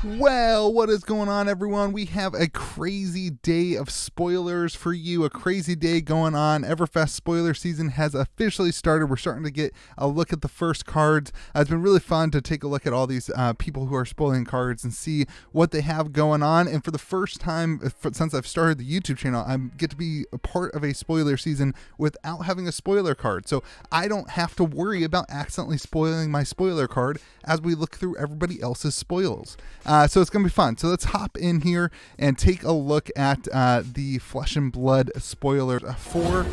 Well, what is going on, everyone? We have a crazy day of spoilers for you, a crazy day going on. Everfest spoiler season has officially started. We're starting to get a look at the first cards. It's been really fun to take a look at all these people who are spoiling cards and see what they have going on. And for the first time since I've started the YouTube channel, I get to be a part of a spoiler season without having a spoiler card. So I don't have to worry about accidentally spoiling my spoiler card as we look through everybody else's spoils. So it's going to be fun. So let's hop in here and take a look at the Flesh and Blood spoilers for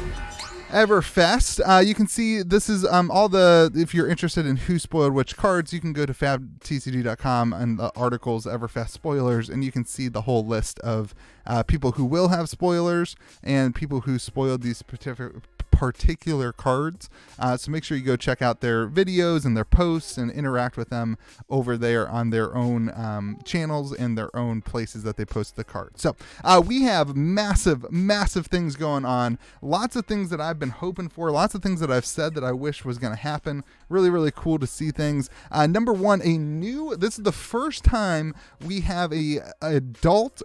Everfest. You can see this is all the, if you're interested in who spoiled which cards, you can go to Fabtcg.com and the articles Everfest spoilers, and you can see the whole list of people who will have spoilers and people who spoiled these particular cards. So make sure you go check out their videos and their posts and interact with them over there on their own channels and their own places that they post the cards. So we have massive things going on. Lots of things that I've been hoping for. Lots of things that I've said that I wish was going to happen. Really cool to see things. Number one, this is the first time we have an adult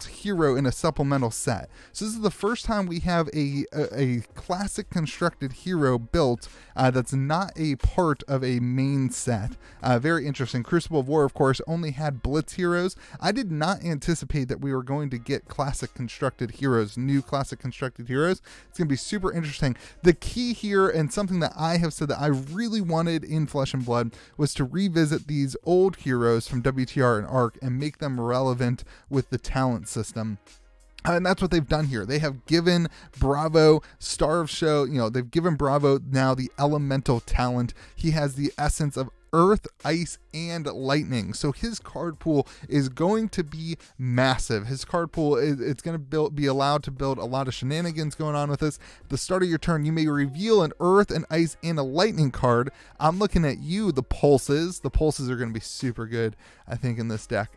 hero in a supplemental set. So this is the first time we have a classic constructed hero built that's not a part of a main set. Very interesting. Crucible of War, of course, only had Blitz heroes. I did not anticipate that we were going to get classic constructed heroes, new classic constructed heroes. It's going to be super interesting. The key here, and something that I have said that I really wanted in Flesh and Blood, was to revisit these old heroes from WTR and ARC and make them relevant with the talent system. And that's what they've done here. They have given Bravo, Star of Show, they've given Bravo now the elemental talent. He has the essence of Earth, Ice, and Lightning. So his card pool is going to be massive. His card pool, it's going to be allowed to build a lot of shenanigans going on with this. At the start of your turn, you may reveal an Earth, an Ice, and a Lightning card. I'm looking at you, the Pulses. The Pulses are going to be super good, I think, in this deck.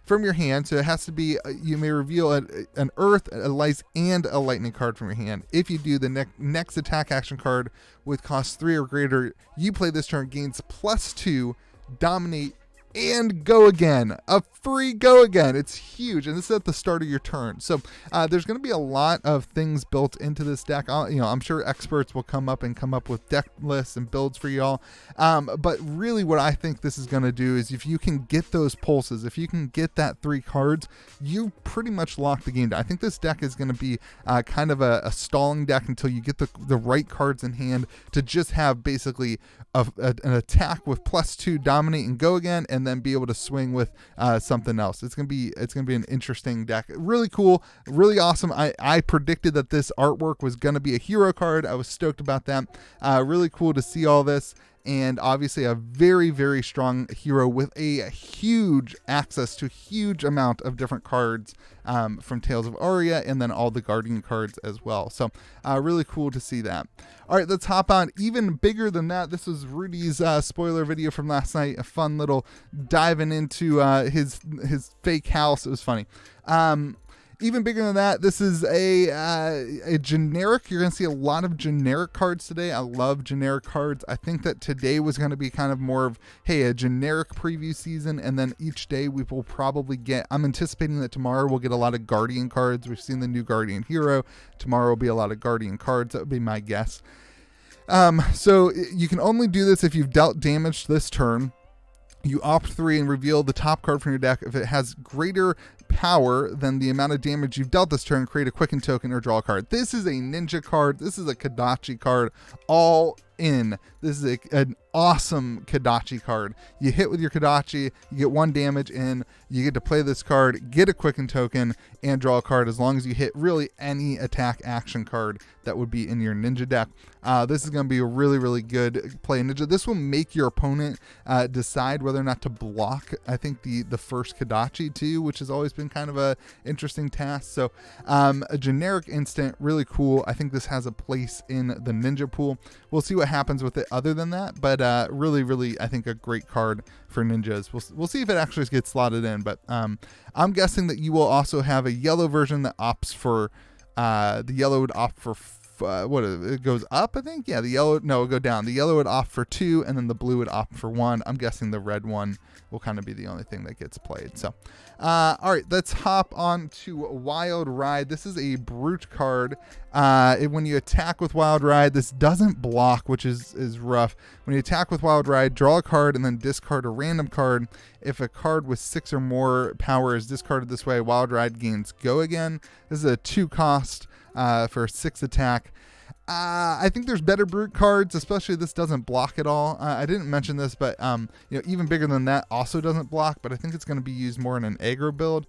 From your hand, so it has to be, you may reveal an Earth, a Ice, and a Lightning card from your hand. If you do, the next attack action card with cost 3 or greater you play this turn gains +2, dominate, and go again. A free go again. It's huge, and this is at the start of your turn. So there's going to be a lot of things built into this deck. I'm sure experts will come up with deck lists and builds for y'all. But really, what I think this is going to do is, if you can get those pulses, if you can get that 3 cards, you pretty much lock the game down. I think this deck is going to be kind of a stalling deck until you get the right cards in hand to just have basically an attack with +2, dominate, and go again, and then be able to swing with something else. It's gonna be an interesting deck. Really cool, really awesome. I predicted that this artwork was gonna be a hero card. I was stoked about that. Really cool to see all this. And obviously a very strong hero with a huge access to huge amount of different cards from Tales of Aria, and then all the Guardian cards as well. So really cool to see that. All right, let's hop on. Even bigger than that, this was Rudy's spoiler video from last night. A fun little diving into his fake house. It was funny. Even bigger than that, this is a generic. You're going to see a lot of generic cards today. I love generic cards. I think that today was going to be kind of more of, hey, a generic preview season, and then each day we will probably get, I'm anticipating that tomorrow we'll get a lot of Guardian cards. We've seen the new Guardian hero. Tomorrow will be a lot of Guardian cards. That would be my guess. So you can only do this if you've dealt damage this turn. You opt 3 and reveal the top card from your deck. If it has greater power than the amount of damage you've dealt this turn, create a quicken token or draw a card. This is a ninja card. This is a Kodachi card. All in. This is an awesome Kodachi card. You hit with your Kodachi, you get 1 damage in, you get to play this card, get a quicken token, and draw a card as long as you hit really any attack action card that would be in your ninja deck. This is going to be a really good play ninja. This will make your opponent decide whether or not to block, I think, the first Kodachi too, which has always been kind of a interesting task. So a generic instant, really cool. I think this has a place in the ninja pool. We'll see what happens with it other than that, but really I think a great card for ninjas. We'll see if it actually gets slotted in, but I'm guessing that you will also have a yellow version that opts for the yellow would opt for it goes up, I think. Yeah, the yellow, no, it would go down. The yellow would opt for 2, and then the blue would opt for 1. I'm guessing the red one will kind of be the only thing that gets played. So, all right, let's hop on to Wild Ride. This is a brute card. When you attack with Wild Ride, this doesn't block, which is rough. When you attack with Wild Ride, draw a card and then discard a random card. If a card with 6 or more power is discarded this way, Wild Ride gains Go again. This is a 2 cost for a 6 attack. I think there's better brute cards, especially this doesn't block at all. I didn't mention this, but even bigger than that also doesn't block, but I think it's going to be used more in an aggro build.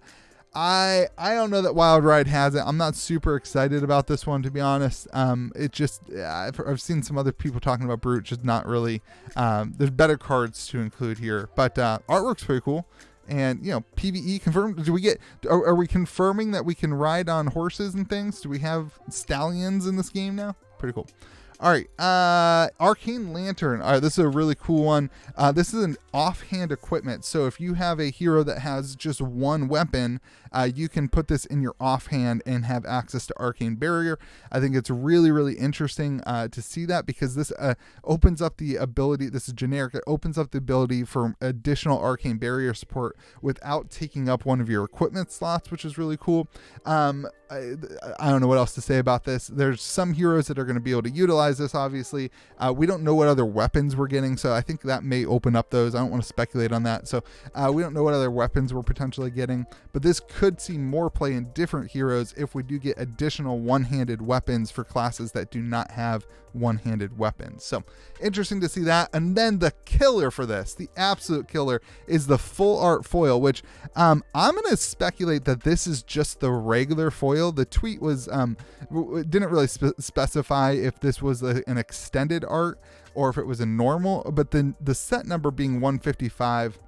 I don't know that Wild Ride has it. I'm not super excited about this one, to be honest. It just I've seen some other people talking about brute, just not really. There's better cards to include here, but artwork's pretty cool. And PvE confirmed. Are we confirming that we can ride on horses and things? Do we have stallions in this game now? Pretty cool. All right, Arcane Lantern. All right, this is a really cool one. This is an offhand equipment. So if you have a hero that has just 1 weapon, you can put this in your offhand and have access to Arcane Barrier. I think it's really, really interesting to see that, because this opens up the ability. This is generic. It opens up the ability for additional Arcane Barrier support without taking up one of your equipment slots, which is really cool. I don't know what else to say about this. There's some heroes that are going to be able to utilize this, obviously. We don't know what other weapons we're getting, so I think that may open up those. I don't want to speculate on that. So we don't know what other weapons we're potentially getting, but this could see more play in different heroes if we do get additional one-handed weapons for classes that do not have one-handed weapons. So interesting to see that. And then the killer for this, the absolute killer, is the full art foil, which I'm going to speculate that this is just the regular foil. The tweet was didn't really specify if this was an extended art or if it was a normal, but then the set number being 155,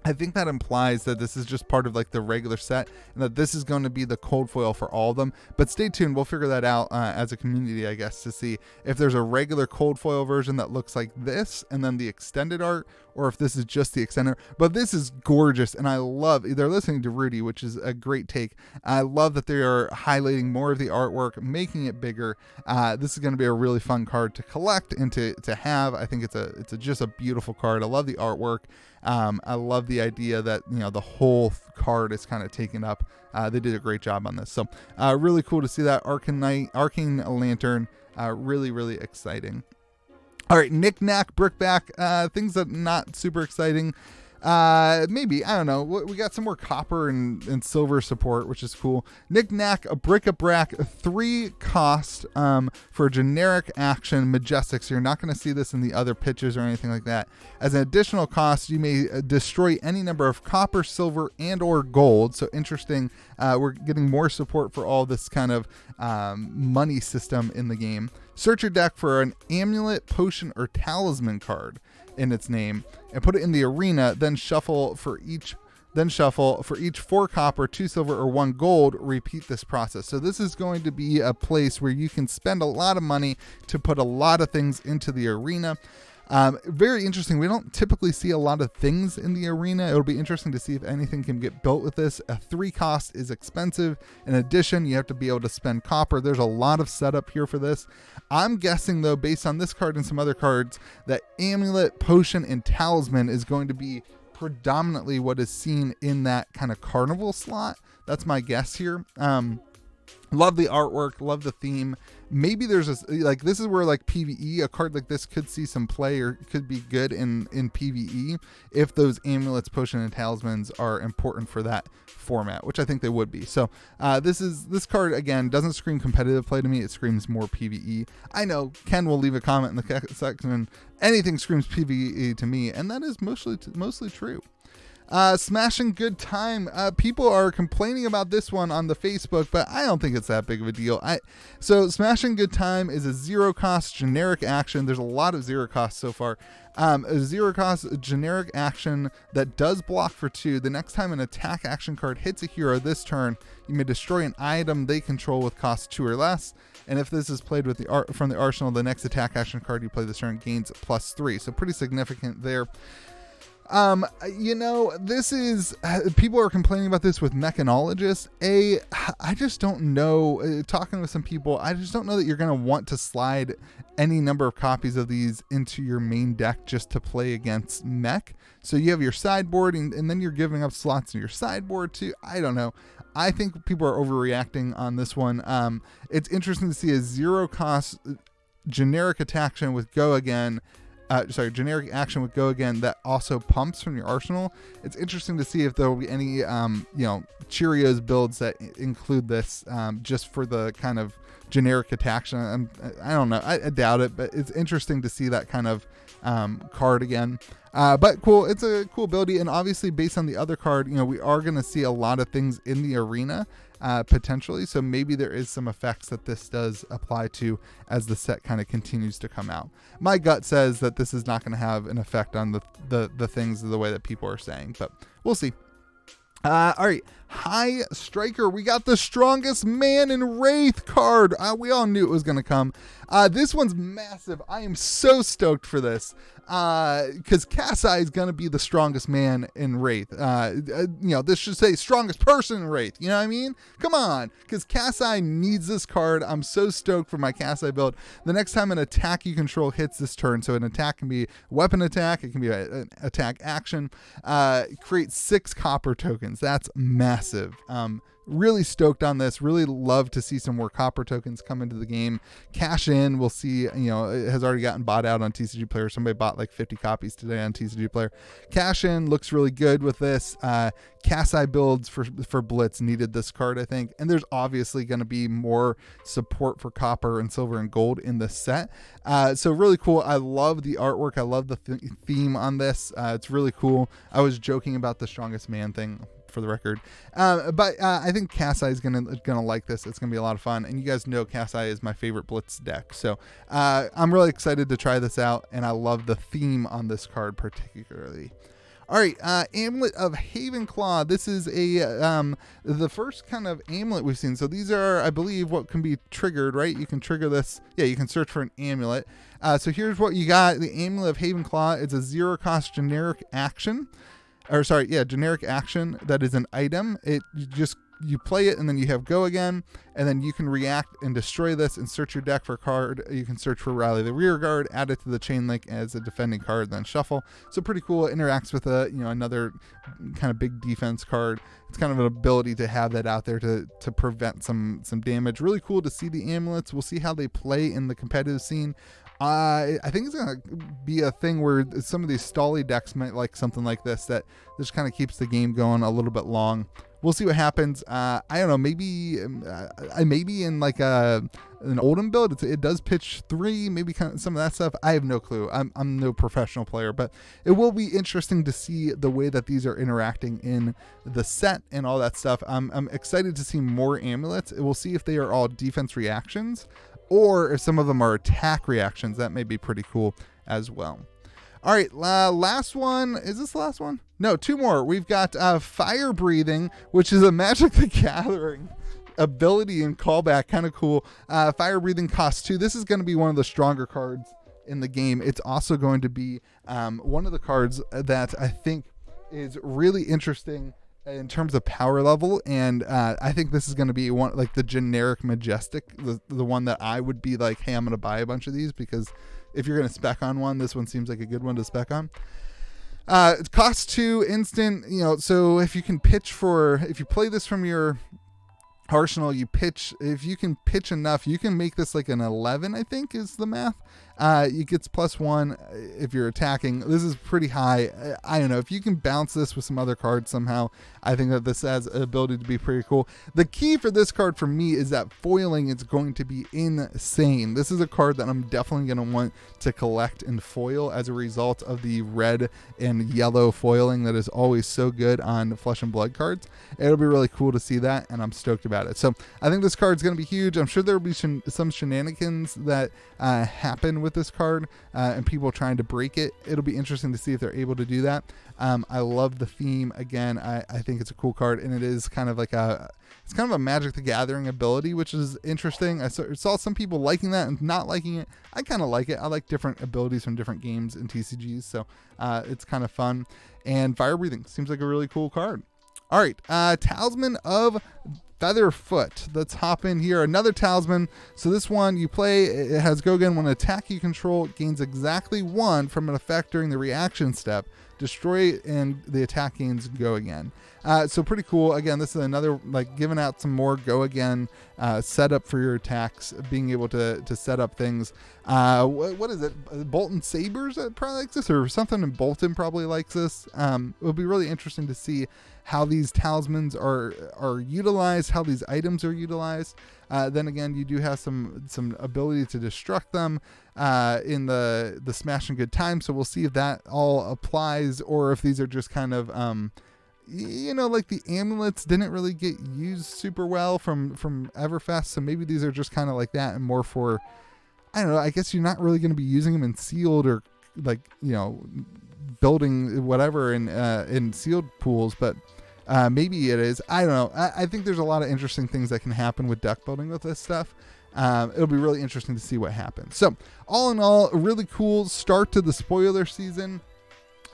I think that implies that this is just part of like the regular set, and that this is going to be the cold foil for all of them. But stay tuned, we'll figure that out as a community, I guess, to see if there's a regular cold foil version that looks like this and then the extended art, or if this is just the extended. But this is gorgeous, and I love, they're listening to Rudy, which is a great take. I love that they are highlighting more of the artwork, making it bigger. This is going to be a really fun card to collect and to have. I think it's just a beautiful card. I love the artwork. I love the idea that the whole card is kind of taken up. They did a great job on this, so really cool to see that. Arcane Lantern, really, really exciting. All right, Knickknack, Brickback, things that not super exciting. Maybe, I don't know. We got some more copper and silver support, which is cool. Knickknack, a bric-a-brac, 3 cost for generic action, majestic. So you're not going to see this in the other pitches or anything like that. As an additional cost, you may destroy any number of copper, silver, and or gold. So interesting. We're getting more support for all this kind of money system in the game. Search your deck for an amulet, potion, or talisman card in its name and put it in the arena, then shuffle for each 4 copper, 2 silver, or 1 gold. Repeat this process. So this is going to be a place where you can spend a lot of money to put a lot of things into the arena. Very interesting. We don't typically see a lot of things in the arena. It'll be interesting to see if anything can get built with this. A 3 cost is expensive. In addition, you have to be able to spend copper. There's a lot of setup here for this. I'm guessing, though, based on this card and some other cards, that amulet, potion, and talisman is going to be predominantly what is seen in that kind of carnival slot. That's my guess here. Love the artwork, love the theme. Maybe there's this is where like PvE, a card like this could see some play or could be good in PvE if those amulets, potion, and talismans are important for that format, which I think they would be. So this card, again, doesn't scream competitive play to me. It screams more PvE. I know Ken will leave a comment in the section. Anything screams PvE to me, and that is mostly true. Smashing Good Time. People are complaining about this one on the Facebook, but I don't think it's that big of a deal. So Smashing Good Time is a 0 cost generic action. There's a lot of 0 costs so far. A 0 cost generic action that does block for 2. The next time an attack action card hits a hero this turn, you may destroy an item they control with cost 2 or less. And if this is played with from the arsenal, the next attack action card you play this turn gains +3. So pretty significant there. This is, people are complaining about this with mechanologists. I just don't know, talking with some people, I just don't know that you're going to want to slide any number of copies of these into your main deck just to play against mech. So you have your sideboard and then you're giving up slots in your sideboard too. I don't know. I think people are overreacting on this one. It's interesting to see a 0 cost generic action with Go Again. Generic action with Go Again that also pumps from your arsenal. It's interesting to see if there will be any, Cheerios builds that include this just for the kind of generic action. I don't know. I doubt it, but it's interesting to see that kind of card again. But cool. It's a cool ability, and obviously based on the other card, we are going to see a lot of things in the arena. Potentially, so maybe there is some effects that this does apply to as the set kind of continues to come out. My gut says that this is not going to have an effect on the things the way that people are saying, but we'll see. All right, High Striker. We got the Strongest Man in Wraith card. We all knew it was going to come. This one's massive. I am so stoked for this because Kasai is going to be the strongest man in Wraith. This should say strongest person in Wraith. You know what I mean? Come on, because Kasai needs this card. I'm so stoked for my Kasai build. The next time an attack you control hits this turn, so an attack can be weapon attack, it can be an attack action, create 6 copper tokens. That's massive. Really stoked on this. Really love to see some more copper tokens come into the game. Cash in, we'll see. It has already gotten bought out on TCG Player. Somebody bought like 50 copies today on TCG Player. Cash in looks really good with this. Kasai builds for Blitz needed this card, I think. And there's obviously going to be more support for copper and silver and gold in this set. So really cool. I love the artwork. I love the theme on this. It's really cool. I was joking about the strongest man thing, for the record, but I think Kasai is gonna like this. It's gonna be a lot of fun, and you guys know Kasai is my favorite Blitz deck, so I'm really excited to try this out, and I love the theme on this card particularly. All right, Amulet of Havenclaw. This is the first kind of amulet we've seen. So these are, I believe, what can be triggered, right? You can trigger this. Yeah, you can search for an amulet. So here's what you got. The Amulet of Havenclaw. It's a 0 cost generic action. Generic action that is an item. You play it and then you have Go Again, and then you can react and destroy this and search your deck for a card. You can search for Rally the Rear Guard, add it to the chain link as a defending card, then shuffle. So pretty cool. It interacts with another kind of big defense card. It's kind of an ability to have that out there to prevent some damage. Really cool to see the amulets. We'll see how they play in the competitive scene. I think it's going to be a thing where some of these stally decks might like something like this that just kind of keeps the game going a little bit long. We'll see what happens. I don't know. Maybe in like an Oldham build, it does pitch 3. Maybe kind of some of that stuff. I have no clue. I'm no professional player, but it will be interesting to see the way that these are interacting in the set and all that stuff. I'm excited to see more amulets. We'll see if they are all defense reactions, or if some of them are attack reactions. That may be pretty cool as well. All right, last one. Is this the last one? No, 2 more. We've got Fire Breathing, which is a Magic the Gathering ability and callback. Kind of cool. Fire Breathing costs 2. This is going to be one of the stronger cards in the game. It's also going to be one of the cards that I think is really interesting in terms of power level, and I think this is going to be one like the generic Majestic, the one that I would be like, hey, I'm going to buy a bunch of these, because if you're going to spec on one, this one seems like a good one to spec on. It costs 2 instant, so if you play this from your arsenal, if you can pitch enough, you can make this like an 11, I think is the math. It gets +1 if you're attacking. This is pretty high. I don't know. If you can bounce this with some other cards somehow, I think that this has an ability to be pretty cool. The key for this card for me is that foiling is going to be insane. This is a card that I'm definitely going to want to collect and foil as a result of the red and yellow foiling that is always so good on Flesh and Blood cards. It'll be really cool to see that, and I'm stoked about it. So I think this card's going to be huge. I'm sure there will be some shenanigans that happen with this card and people trying to break it. It'll be interesting to see if they're able to do that. I love the theme. Again, I think it's a cool card, and it is kind of like it's kind of a Magic the Gathering ability, which is interesting. I saw some people liking that and not liking it. I kind of like it. I like different abilities from different games and TCGs, so it's kind of fun. And Fire Breathing seems like a really cool card. All right, Talisman of Featherfoot. Let's hop in here. Another Talisman. So this one you play, it has go again. When an attack you control gains exactly 1 from an effect during the reaction step, destroy it and the attack gains go again. So pretty cool. Again, this is another, like, giving out some more go again setup for your attacks, being able to set up things. What is it? Bolton Sabers that probably likes this, or something in Bolton probably likes this. It'll be really interesting to see how these talismans are utilized, how these items are utilized. Then again, you do have some ability to destruct them in the Smash and Good Time. So we'll see if that all applies, or if these are just kind of like the amulets didn't really get used super well from Everfest. So maybe these are just kind of like that, and more for, I don't know, I guess you're not really going to be using them in sealed or building whatever in sealed pools, but maybe it is. I don't know. I think there's a lot of interesting things that can happen with deck building with this stuff. It'll be really interesting to see what happens. So all in all, a really cool start to the spoiler season.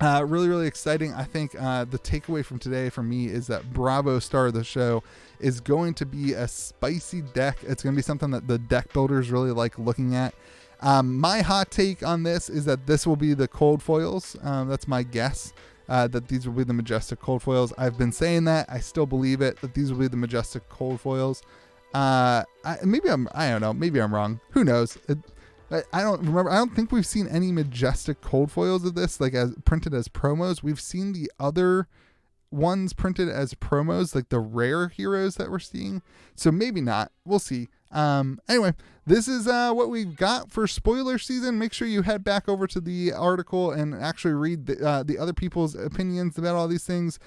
Really, really exciting. I think the takeaway from today for me is that Bravo star of the show is going to be a spicy deck. It's going to be something that the deck builders really like looking at. My hot take on this is that this will be the cold foils. That's my guess, that these will be the Majestic cold foils. I've been saying that. I still believe it, that these will be the Majestic cold foils. I don't know. Maybe I'm wrong. Who knows? I don't remember. I don't think we've seen any Majestic cold foils of this, like as printed as promos. We've seen the other ones printed as promos, like the rare heroes that we're seeing. So maybe not. We'll see. Anyway, this is what we've got for spoiler season. Make sure you head back over to the article and actually read the other people's opinions about all these things.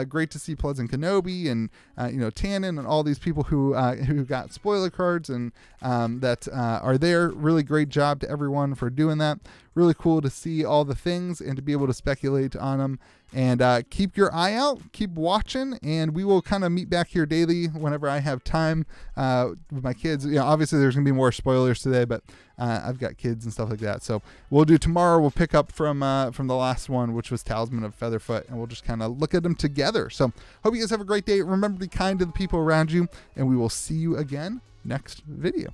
Great to see Pleasant Kenobi and Tannen and all these people who got spoiler cards and that are there. Really great job to everyone for doing that. Really cool to see all the things and to be able to speculate on them. And keep your eye out, keep watching, and we will kind of meet back here daily whenever I have time with my kids. Obviously there's going to be more spoilers today, but I've got kids and stuff like that. So we'll do tomorrow. We'll pick up from the last one, which was Talisman of Featherfoot, and we'll just kind of look at them together. So hope you guys have a great day. Remember to be kind to the people around you, and we will see you again next video.